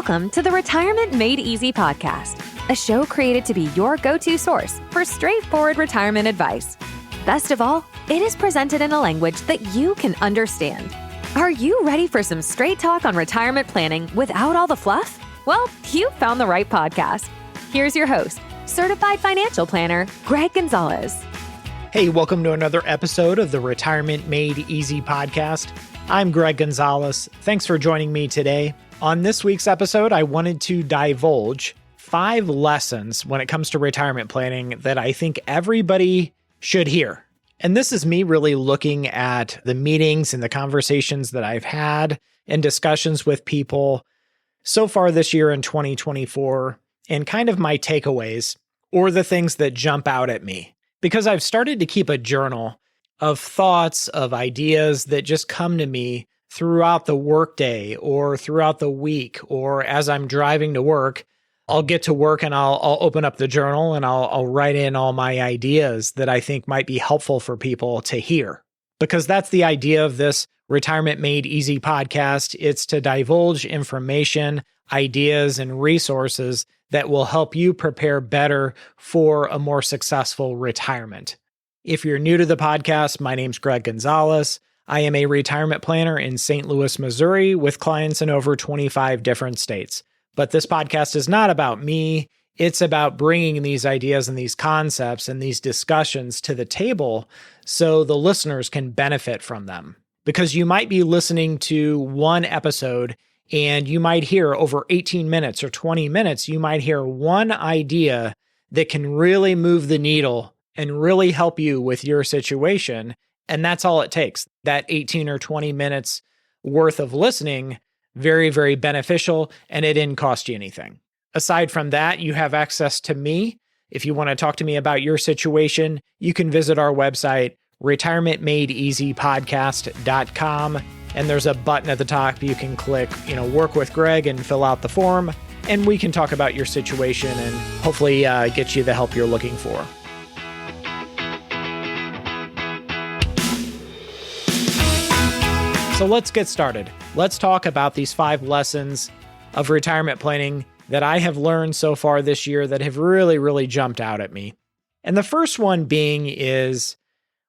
Welcome to the Retirement Made Easy podcast, a show created to be your go-to source for straightforward retirement advice. Best of all, it is presented in a language that you can understand. Are you ready for some straight talk on retirement planning without all the fluff? Well, you found the right podcast. Here's your host, certified financial planner, Greg Gonzalez. Hey, welcome to another episode of the Retirement Made Easy podcast. I'm Greg Gonzalez. Thanks for joining me today. On this week's episode, I wanted to divulge 5 lessons when it comes to retirement planning that I think everybody should hear. And this is me really looking at the meetings and the conversations that I've had and discussions with people so far this year in 2024 and kind of my takeaways or the things that jump out at me. Because I've started to keep a journal of thoughts, of ideas that just come to me throughout the workday or throughout the week, or as I'm driving to work, I'll get to work and I'll open up the journal and I'll write in all my ideas that I think might be helpful for people to hear. Because that's the idea of this Retirement Made Easy podcast. It's to divulge information, ideas, and resources that will help you prepare better for a more successful retirement. If you're new to the podcast, my name's Greg Gonzalez. I am a retirement planner in St. Louis, Missouri, with clients in over 25 different states. But this podcast is not about me. It's about bringing these ideas and these concepts and these discussions to the table so the listeners can benefit from them. Because you might be listening to one episode and you might hear over 18 minutes or 20 minutes, you might hear one idea that can really move the needle and really help you with your situation. And that's all it takes. That 18 or 20 minutes worth of listening, very, very beneficial, and it didn't cost you anything. Aside from that, you have access to me. If you want to talk to me about your situation, you can visit our website, retirementmadeeasypodcast.com. And there's a button at the top you can click, work with Greg and fill out the form. And we can talk about your situation and hopefully get you the help you're looking for. So let's get started. Let's talk about these 5 lessons of retirement planning that I have learned so far this year that have really, really jumped out at me. And the first one being is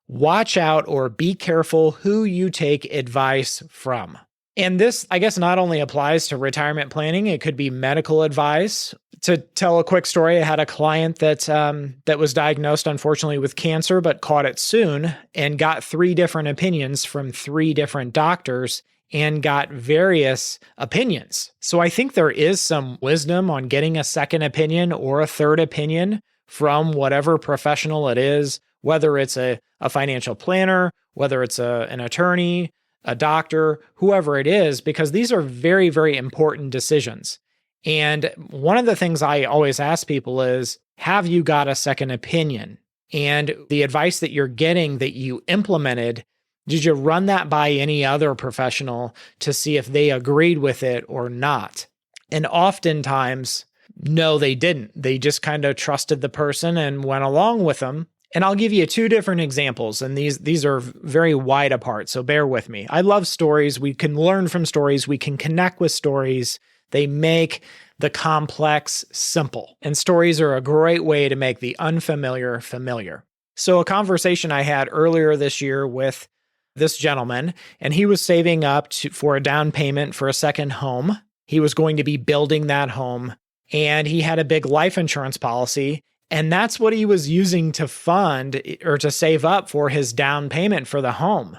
watch out or be careful who you take advice from. And this, I guess, not only applies to retirement planning, it could be medical advice. To tell a quick story, I had a client that was diagnosed, unfortunately, with cancer, but caught it soon and got 3 different opinions from 3 different doctors and got various opinions. So I think there is some wisdom on getting a second opinion or a third opinion from whatever professional it is, whether it's a financial planner, whether it's an attorney, a doctor, whoever it is, because these are very, very important decisions. And one of the things I always ask people is, have you got a second opinion? And the advice that you're getting that you implemented, did you run that by any other professional to see if they agreed with it or not? And oftentimes, no, they didn't. They just kind of trusted the person and went along with them. And I'll give you 2 different examples, and these are very wide apart, so bear with me. I love stories. We can learn from stories. We can connect with stories. They make the complex simple, and stories are a great way to make the unfamiliar familiar. So a conversation I had earlier this year with this gentleman, and he was saving up for a down payment for a second home. He was going to be building that home, and he had a big life insurance policy. And that's what he was using to fund or to save up for his down payment for the home.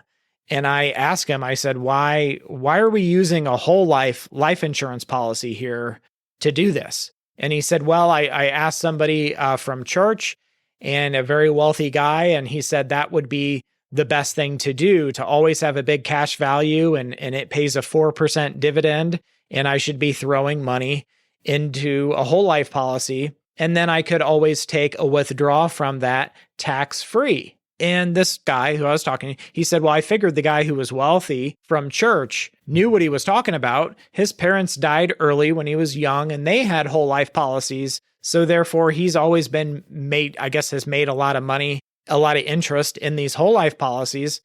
And I asked him, I said, why are we using a whole life insurance policy here to do this? And he said, well, I asked somebody from church and a very wealthy guy, and he said that would be the best thing to do, to always have a big cash value and it pays a 4% dividend. And I should be throwing money into a whole life policy. And then I could always take a withdrawal from that tax-free. And this guy who I was talking to, he said, well, I figured the guy who was wealthy from church knew what he was talking about. His parents died early when he was young, and they had whole life policies. So therefore, he's always been has made a lot of money, a lot of interest in these whole life policies.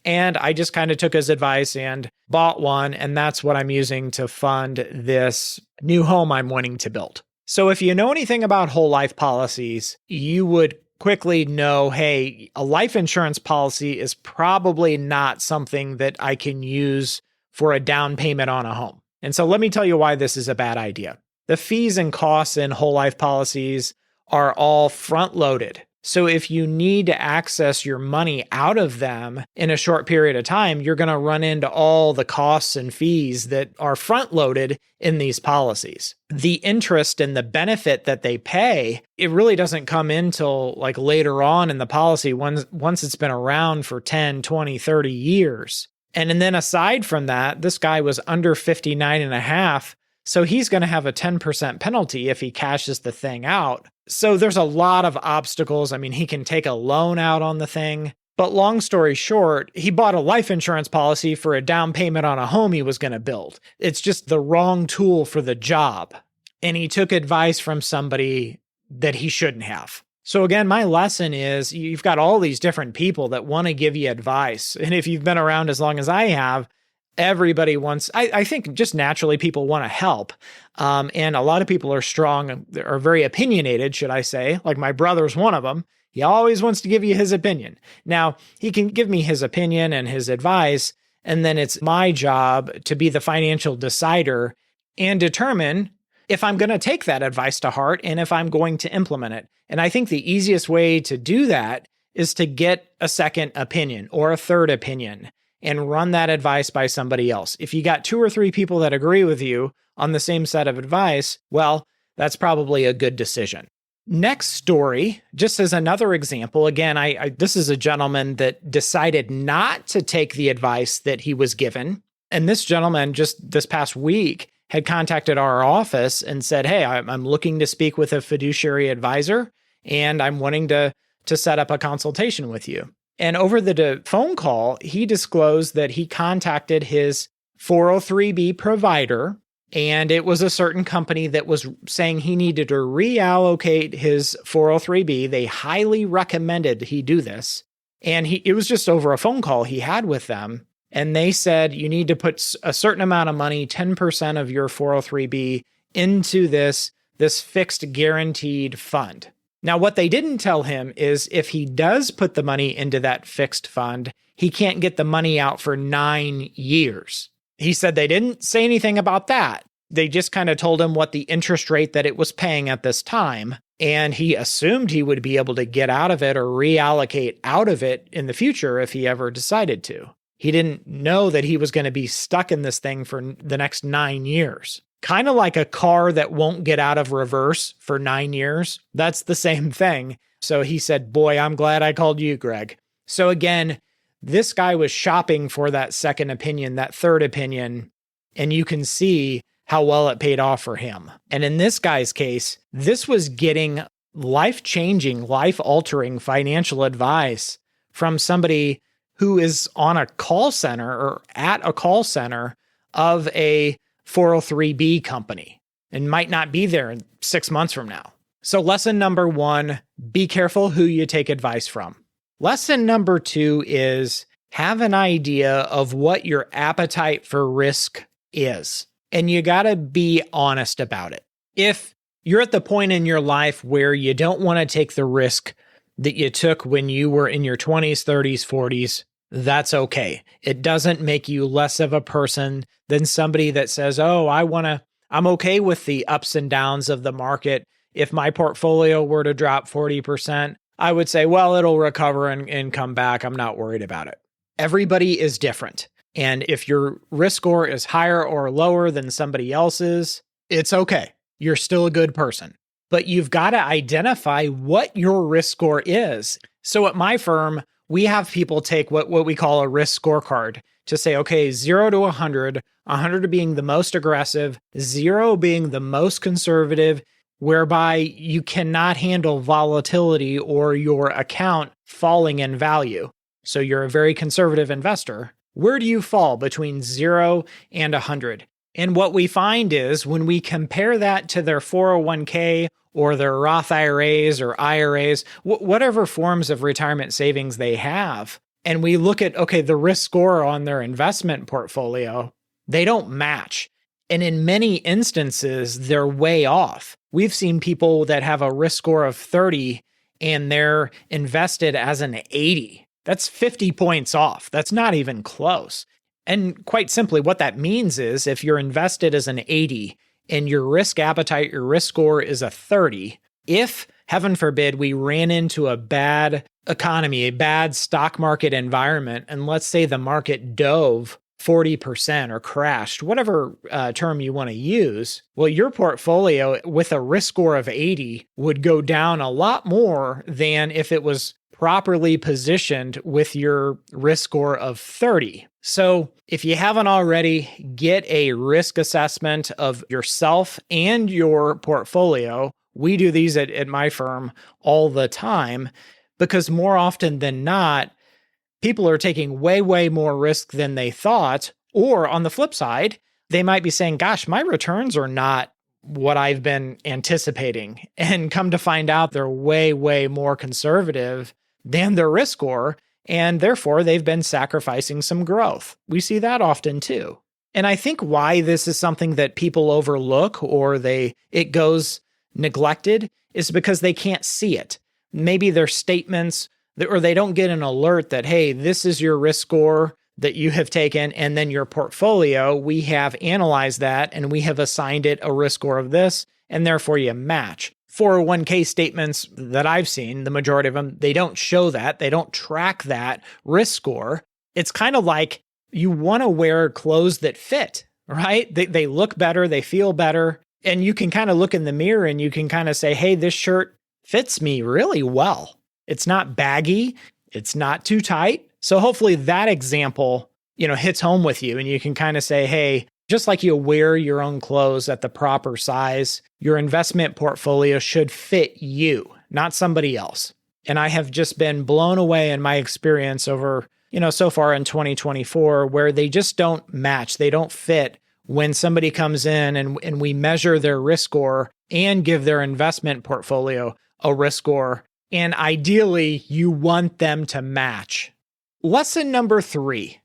And I just kind of took his advice and bought one. And that's what I'm using to fund this new home I'm wanting to build. So if you know anything about whole life policies, you would quickly know, hey, a life insurance policy is probably not something that I can use for a down payment on a home. And so let me tell you why this is a bad idea. The fees and costs in whole life policies are all front loaded. So if you need to access your money out of them in a short period of time, you're going to run into all the costs and fees that are front loaded in these policies. The interest and the benefit that they pay, it really doesn't come in till like later on in the policy once it's been around for 10, 20, 30 years. And then aside from that, this guy was under 59 and a half. So he's going to have a 10% penalty if he cashes the thing out. So there's a lot of obstacles. I mean, he can take a loan out on the thing. But long story short, he bought a life insurance policy for a down payment on a home he was going to build. It's just the wrong tool for the job. And he took advice from somebody that he shouldn't have. So again, my lesson is you've got all these different people that want to give you advice. And if you've been around as long as I have, everybody wants, I think just naturally people want to help. And a lot of people are strong, are very opinionated, should I say. Like my brother's one of them. He always wants to give you his opinion. Now, he can give me his opinion and his advice, and then it's my job to be the financial decider and determine if I'm going to take that advice to heart and if I'm going to implement it. And I think the easiest way to do that is to get a second opinion or a third opinion and run that advice by somebody else. If you got 2 or 3 people that agree with you on the same set of advice, well, that's probably a good decision. Next story, just as another example, again, this is a gentleman that decided not to take the advice that he was given. And this gentleman just this past week had contacted our office and said, hey, I'm looking to speak with a fiduciary advisor, and I'm wanting to set up a consultation with you. And over the phone call, he disclosed that he contacted his 403B provider, and it was a certain company that was saying he needed to reallocate his 403B. They highly recommended he do this. And it was just over a phone call he had with them. And they said, you need to put a certain amount of money, 10% of your 403B, into this fixed guaranteed fund. Now, what they didn't tell him is if he does put the money into that fixed fund, he can't get the money out for 9 years. He said they didn't say anything about that. They just kind of told him what the interest rate that it was paying at this time. And he assumed he would be able to get out of it or reallocate out of it in the future if he ever decided to. He didn't know that he was going to be stuck in this thing for the next 9 years. Kind of like a car that won't get out of reverse for 9 years. That's the same thing. So he said, boy, I'm glad I called you, Greg. So again, this guy was shopping for that second opinion, that third opinion, and you can see how well it paid off for him. And in this guy's case, this was getting life-changing, life-altering financial advice from somebody who is on a call center or at a call center of a 403B company and might not be there in 6 months from now. So lesson number 1, be careful who you take advice from. Lesson number 2 is have an idea of what your appetite for risk is. And you got to be honest about it. If you're at the point in your life where you don't want to take the risk that you took when you were in your 20s, 30s, 40s, that's okay. It doesn't make you less of a person than somebody that says, oh, I'm okay with the ups and downs of the market. If my portfolio were to drop 40%, I would say, well, it'll recover and come back. I'm not worried about it. Everybody is different. And if your risk score is higher or lower than somebody else's, it's okay. You're still a good person. But you've got to identify what your risk score is. So at my firm, we have people take what we call a risk scorecard to say, okay, 0 to 100, 100 being the most aggressive, 0 being the most conservative, whereby you cannot handle volatility or your account falling in value. So you're a very conservative investor. Where do you fall between 0 and 100? And what we find is when we compare that to their 401k or their Roth IRAs or IRAs, whatever forms of retirement savings they have, and we look at, okay, the risk score on their investment portfolio, they don't match. And in many instances, they're way off. We've seen people that have a risk score of 30 and they're invested as an 80. That's 50 points off. That's not even close. And quite simply, what that means is if you're invested as an 80 and your risk appetite, your risk score is a 30, if, heaven forbid, we ran into a bad economy, a bad stock market environment, and let's say the market dove 40% or crashed, whatever term you want to use, well, your portfolio with a risk score of 80 would go down a lot more than if it was properly positioned with your risk score of 30. So if you haven't already, get a risk assessment of yourself and your portfolio. We do these at my firm all the time because more often than not, people are taking way, way more risk than they thought. Or on the flip side, they might be saying, gosh, my returns are not what I've been anticipating. And come to find out they're way, way more conservative than their risk score. And therefore, they've been sacrificing some growth. We see that often too. And I think why this is something that people overlook or it goes neglected is because they can't see it. Maybe their statements or they don't get an alert that, hey, this is your risk score that you have taken, and then your portfolio, we have analyzed that and we have assigned it a risk score of this, and therefore you match. 401k statements that I've seen, the majority of them, they don't show that. They don't track that risk score. It's kind of like you want to wear clothes that fit, right? They look better, they feel better, and you can kind of look in the mirror and you can kind of say, hey, this shirt fits me really well. It's not baggy. It's not too tight. So hopefully that example, hits home with you and you can kind of say, hey, just like you wear your own clothes at the proper size, your investment portfolio should fit you, not somebody else. And I have just been blown away in my experience over, so far in 2024, where they just don't match. They don't fit when somebody comes in and we measure their risk score and give their investment portfolio a risk score. And ideally, you want them to match. Lesson number 3.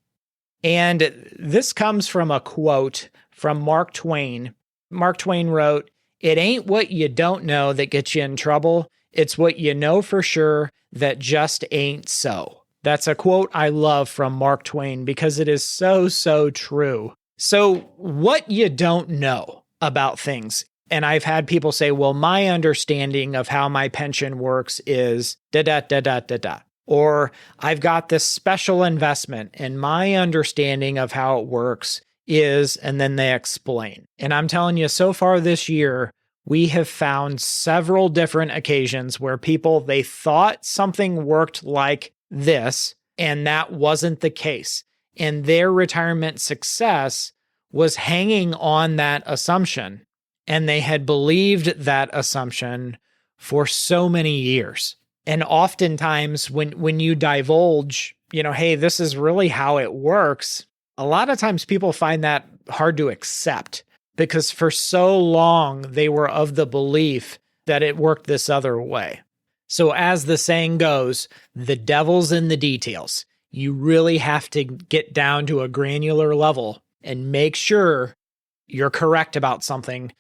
And this comes from a quote from Mark Twain. Mark Twain wrote, "It ain't what you don't know that gets you in trouble. It's what you know for sure that just ain't so." That's a quote I love from Mark Twain because it is so, so true. So what you don't know about things. And I've had people say, well, my understanding of how my pension works is da da da da da da. Or I've got this special investment and my understanding of how it works is, and then they explain. And I'm telling you, so far this year, we have found several different occasions where they thought something worked like this, and that wasn't the case. And their retirement success was hanging on that assumption. And they had believed that assumption for so many years. And oftentimes when you divulge, hey, this is really how it works, a lot of times people find that hard to accept because for so long they were of the belief that it worked this other way. So as the saying goes, the devil's in the details. You really have to get down to a granular level and make sure you're correct about something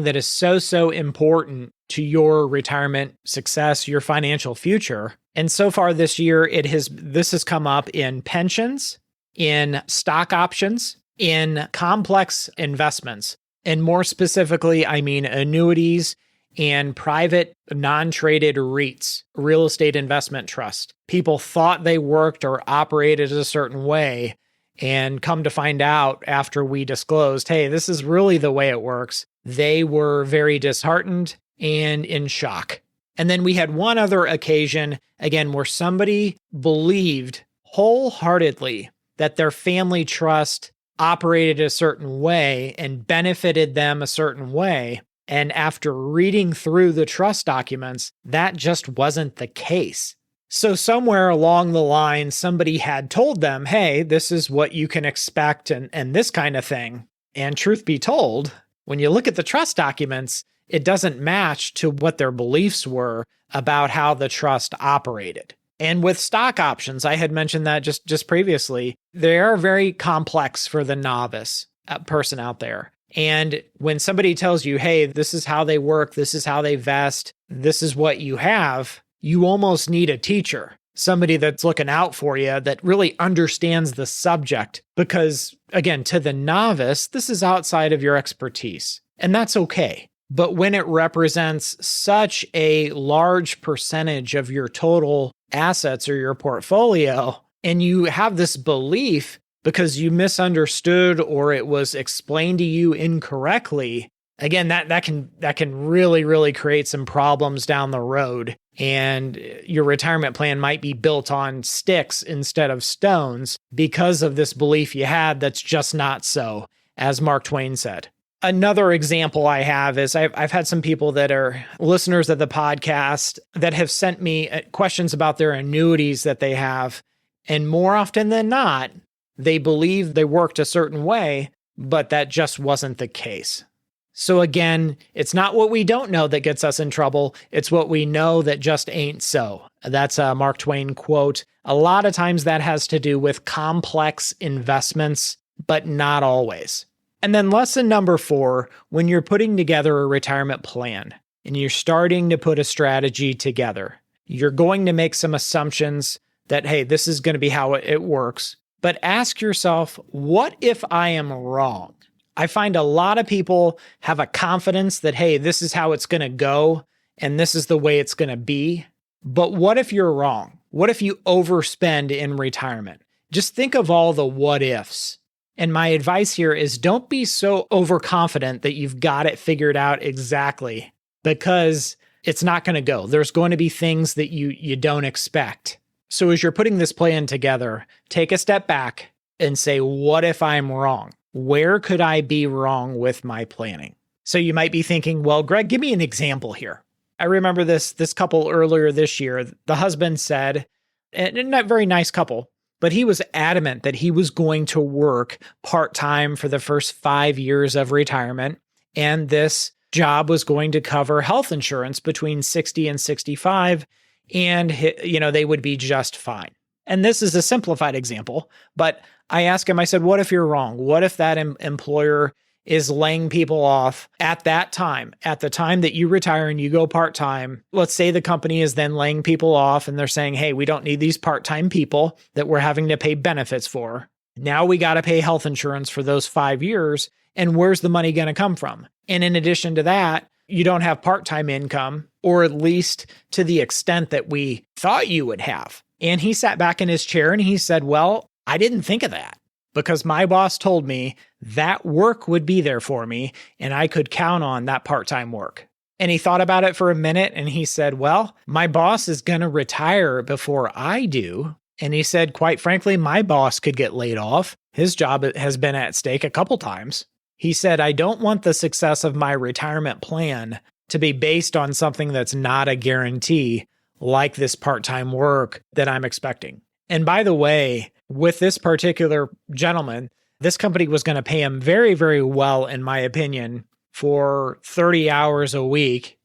that is so, so important to your retirement success, your financial future. And so far this year, this has come up in pensions, in stock options, in complex investments. And more specifically, I mean annuities and private non-traded REITs, real estate investment trust. People thought they worked or operated a certain way, and come to find out after we disclosed, hey, this is really the way it works, they were very disheartened and in shock. And then we had one other occasion, again, where somebody believed wholeheartedly that their family trust operated a certain way and benefited them a certain way. And after reading through the trust documents, that just wasn't the case. So somewhere along the line, somebody had told them, hey, this is what you can expect and this kind of thing. And truth be told, when you look at the trust documents, it doesn't match to what their beliefs were about how the trust operated. And with stock options, I had mentioned that just previously, they are very complex for the novice person out there. And when somebody tells you, hey, this is how they work, this is how they vest, this is what you have, you almost need a teacher, somebody that's looking out for you that really understands the subject. Because again, to the novice, this is outside of your expertise, and that's okay. But when it represents such a large percentage of your total assets or your portfolio, and you have this belief because you misunderstood or it was explained to you incorrectly, again, that can really create some problems down the road. And your retirement plan might be built on sticks instead of stones because of this belief you had that's just not so, as Mark Twain said. Another example I have is I've had some people that are listeners of the podcast that have sent me questions about their annuities that they have. And more often than not, they believe they worked a certain way, but that just wasn't the case. So again, it's not what we don't know that gets us in trouble. It's what we know that just ain't so. That's a Mark Twain quote. A lot of times that has to do with complex investments, but not always. And then lesson number 4, when you're putting together a retirement plan and you're starting to put a strategy together, you're going to make some assumptions that, hey, this is going to be how it works. But ask yourself, what if I am wrong? I find a lot of people have a confidence that, hey, this is how it's going to go and this is the way it's going to be. But what if you're wrong? What if you overspend in retirement? Just think of all the what ifs. And my advice here is don't be so overconfident that you've got it figured out exactly, because it's not going to go. There's going to be things that you don't expect. So as you're putting this plan together, take a step back and say, what if I'm wrong? Where could I be wrong with my planning? So you might be thinking, well, Greg, give me an example here. I remember this couple earlier this year. The husband said, and not very nice couple, but he was adamant that he was going to work part-time for the first 5 years of retirement. And this job was going to cover health insurance between 60 and 65. And, they would be just fine. And this is a simplified example, but I asked him, I said, what if you're wrong? What if that employer is laying people off at that time, at the time that you retire and you go part-time? Let's say the company is then laying people off and they're saying, hey, we don't need these part-time people that we're having to pay benefits for. Now we got to pay health insurance for those 5 years. And where's the money going to come from? And in addition to that, you don't have part-time income, or at least to the extent that we thought you would have. And he sat back in his chair and he said, well, I didn't think of that because my boss told me that work would be there for me and I could count on that part-time work. And he thought about it for a minute and he said, well, my boss is going to retire before I do. And he said, quite frankly, my boss could get laid off. His job has been at stake a couple times. He said, I don't want the success of my retirement plan to be based on something that's not a guarantee, like this part-time work that I'm expecting. And by the way, with this particular gentleman, this company was going to pay him very, very well, in my opinion, for 30 hours a week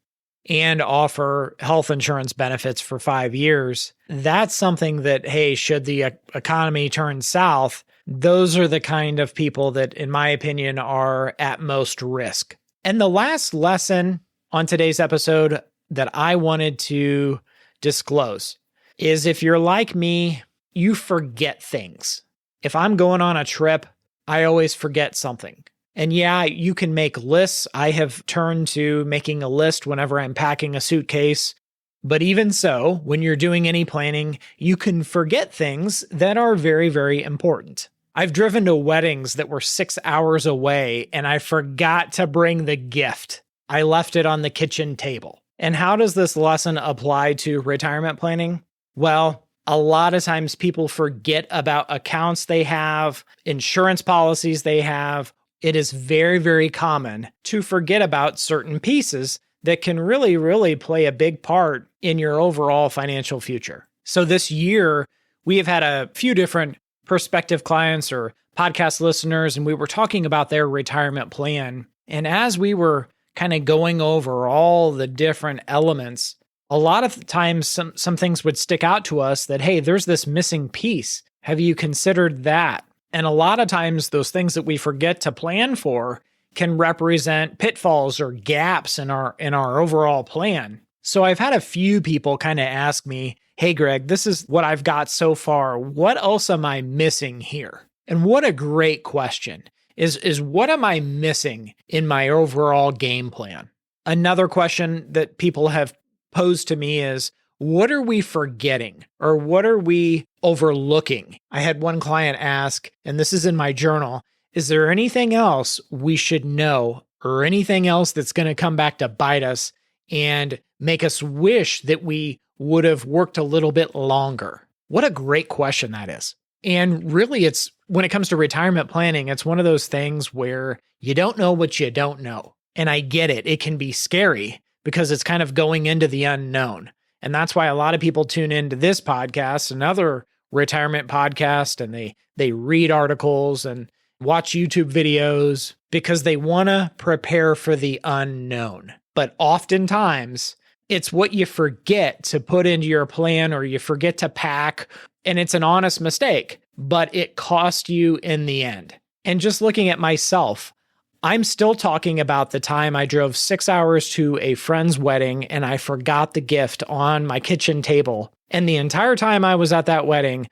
and offer health insurance benefits for 5 years. That's something that, hey, should the economy turn south, those are the kind of people that, in my opinion, are at most risk. And the last lesson on today's episode that I wanted to disclose is, if you're like me, you forget things. If I'm going on a trip, I always forget something. And yeah, you can make lists. I have turned to making a list whenever I'm packing a suitcase. But even so, when you're doing any planning, you can forget things that are very, very important. I've driven to weddings that were 6 hours away and I forgot to bring the gift. I left it on the kitchen table. And how does this lesson apply to retirement planning? Well, a lot of times people forget about accounts they have, insurance policies they have. It is very, very common to forget about certain pieces that can really, really play a big part in your overall financial future. So this year, we have had a few different prospective clients or podcast listeners, and we were talking about their retirement plan. And as we were kind of going over all the different elements, a lot of times some things would stick out to us that, hey, there's this missing piece. Have you considered that? And a lot of times those things that we forget to plan for can represent pitfalls or gaps in our overall plan. So I've had a few people kind of ask me, hey, Greg, this is what I've got so far. What else am I missing here? And what a great question is what am I missing in my overall game plan? Another question that people have posed to me is, what are we forgetting or what are we overlooking? I had one client ask, and this is in my journal, is there anything else we should know or anything else that's going to come back to bite us and make us wish that we would have worked a little bit longer? What a great question that is. And really, it's when it comes to retirement planning, it's one of those things where you don't know what you don't know. And I get it. It can be scary because it's kind of going into the unknown. And that's why a lot of people tune into this podcast, another retirement podcast, and they read articles and watch YouTube videos because they want to prepare for the unknown. But oftentimes, it's what you forget to put into your plan or you forget to pack, and it's an honest mistake, but it cost you in the end. And just looking at myself, I'm still talking about the time I drove 6 hours to a friend's wedding and I forgot the gift on my kitchen table. And the entire time I was at that wedding,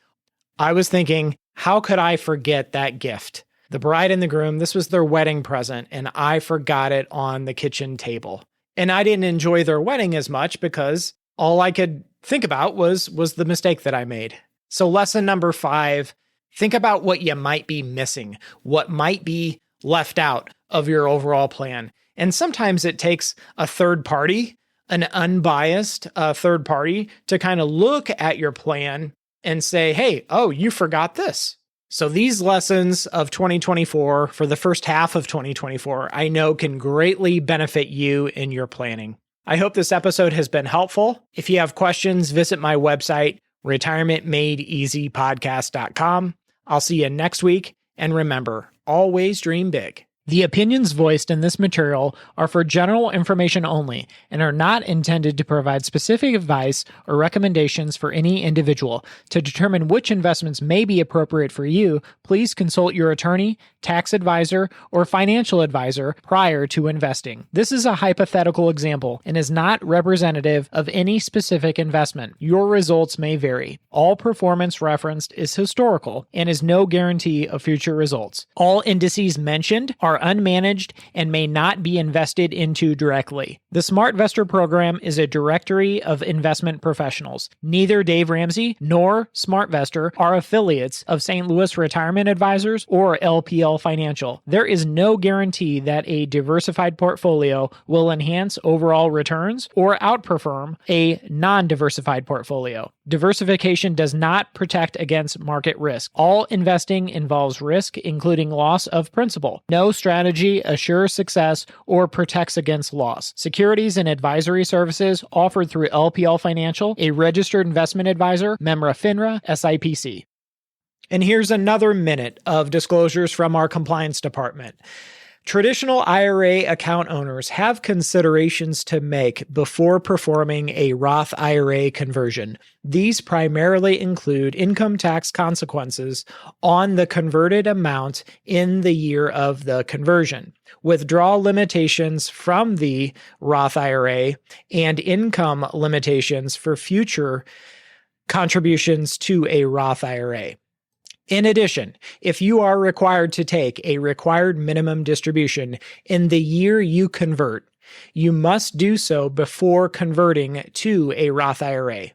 I was thinking, how could I forget that gift? The bride and the groom, this was their wedding present, and I forgot it on the kitchen table. And I didn't enjoy their wedding as much because all I could think about was the mistake that I made. So lesson number 5, think about what you might be missing, what might be left out of your overall plan. And sometimes it takes a third party, an unbiased third party, to kind of look at your plan and say, hey, oh, you forgot this. So these lessons of 2024 for the first half of 2024, I know can greatly benefit you in your planning. I hope this episode has been helpful. If you have questions, visit my website, retirementmadeeasypodcast.com. I'll see you next week. And remember, always dream big. The opinions voiced in this material are for general information only and are not intended to provide specific advice or recommendations for any individual. To determine which investments may be appropriate for you, please consult your attorney, tax advisor, or financial advisor prior to investing. This is a hypothetical example and is not representative of any specific investment. Your results may vary. All performance referenced is historical and is no guarantee of future results. All indices mentioned are unmanaged and may not be invested into directly. The SmartVestor program is a directory of investment professionals. Neither Dave Ramsey nor SmartVestor are affiliates of St. Louis Retirement Advisors or LPL Financial. There is no guarantee that a diversified portfolio will enhance overall returns or outperform a non-diversified portfolio. Diversification does not protect against market risk. All investing involves risk, including loss of principal. No strategy assures success or protects against loss. Securities and advisory services offered through LPL Financial, a registered investment advisor, member FINRA, SIPC. And here's another minute of disclosures from our compliance department. Traditional IRA account owners have considerations to make before performing a Roth IRA conversion. These primarily include income tax consequences on the converted amount in the year of the conversion, withdrawal limitations from the Roth IRA, and income limitations for future contributions to a Roth IRA. In addition, if you are required to take a required minimum distribution in the year you convert, you must do so before converting to a Roth IRA.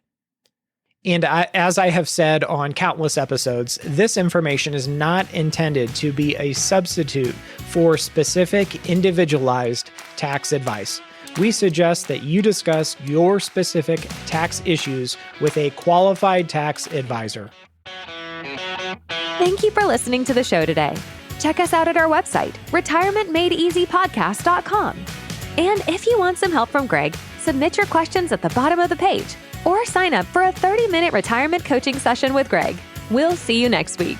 And as I have said on countless episodes, this information is not intended to be a substitute for specific individualized tax advice. We suggest that you discuss your specific tax issues with a qualified tax advisor. Thank you for listening to the show today. Check us out at our website, retirementmadeeasypodcast.com. And if you want some help from Greg, submit your questions at the bottom of the page or sign up for a 30-minute retirement coaching session with Greg. We'll see you next week.